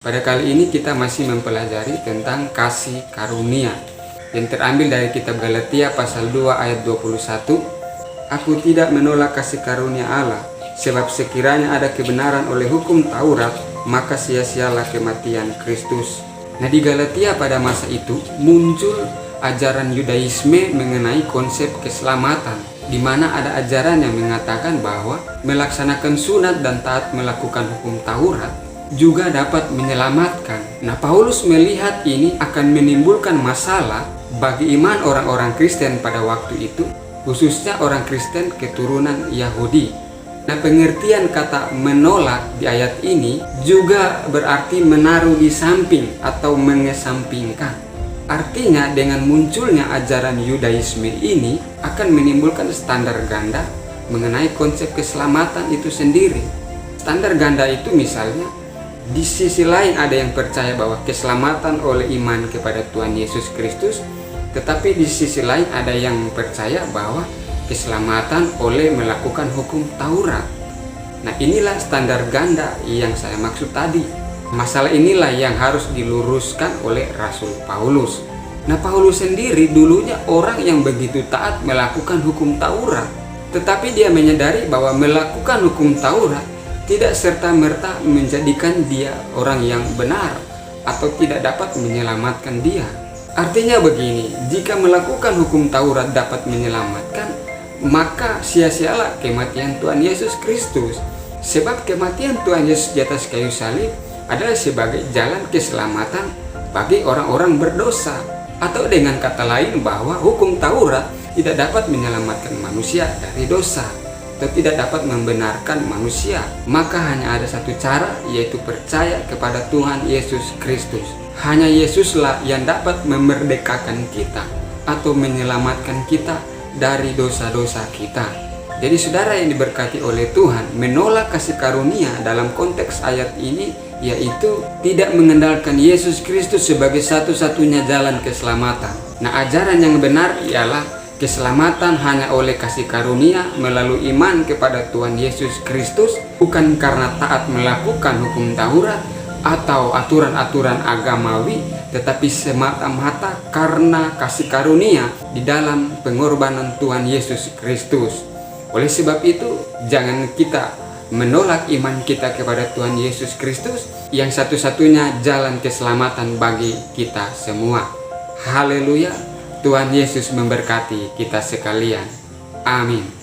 Pada kali ini kita masih mempelajari tentang kasih karunia yang terambil dari kitab Galatia pasal 2 ayat 21. Aku tidak menolak kasih karunia Allah, sebab sekiranya ada kebenaran oleh hukum Taurat, maka sia-sialah kematian Kristus. Nah, di Galatia pada masa itu muncul ajaran Yudaisme mengenai konsep keselamatan, di mana ada ajaran yang mengatakan bahwa melaksanakan sunat dan taat melakukan hukum Taurat juga dapat menyelamatkan. Nah, Paulus melihat ini akan menimbulkan masalah bagi iman orang-orang Kristen pada waktu itu, khususnya orang Kristen keturunan Yahudi. Nah, pengertian kata menolak di ayat ini juga berarti menaruh di samping atau mengesampingkan. Artinya dengan munculnya ajaran Yudaisme ini akan menimbulkan standar ganda mengenai konsep keselamatan itu sendiri. Standar ganda itu misalnya, di sisi lain ada yang percaya bahwa keselamatan oleh iman kepada Tuhan Yesus Kristus, tetapi di sisi lain ada yang percaya bahwa keselamatan oleh melakukan hukum Taurat. Nah, inilah standar ganda yang saya maksud tadi. Masalah inilah yang harus diluruskan oleh Rasul Paulus. Nah, Paulus sendiri dulunya orang yang begitu taat melakukan hukum Taurat, tetapi dia menyadari bahwa melakukan hukum Taurat tidak serta-merta menjadikan dia orang yang benar atau tidak dapat menyelamatkan dia. Artinya begini, jika melakukan hukum Taurat dapat menyelamatkan, maka sia-sialah kematian Tuhan Yesus Kristus. Sebab kematian Tuhan Yesus di atas kayu salib adalah sebagai jalan keselamatan bagi orang-orang berdosa. Atau dengan kata lain bahwa hukum Taurat tidak dapat menyelamatkan manusia dari dosa, atau tidak dapat membenarkan manusia. Maka hanya ada satu cara, yaitu percaya kepada Tuhan Yesus Kristus. Hanya Yesuslah yang dapat memerdekakan kita atau menyelamatkan kita dari dosa-dosa kita. Jadi saudara yang diberkati oleh Tuhan, menolak kasih karunia dalam konteks ayat ini yaitu tidak mengandalkan Yesus Kristus sebagai satu-satunya jalan keselamatan. Nah, ajaran yang benar ialah keselamatan hanya oleh kasih karunia melalui iman kepada Tuhan Yesus Kristus, bukan karena taat melakukan hukum Taurat atau aturan-aturan agamawi, tetapi semata-mata karena kasih karunia di dalam pengorbanan Tuhan Yesus Kristus. Oleh sebab itu, jangan kita menolak iman kita kepada Tuhan Yesus Kristus yang satu-satunya jalan keselamatan bagi kita semua. Haleluya! Tuhan Yesus memberkati kita sekalian. Amin.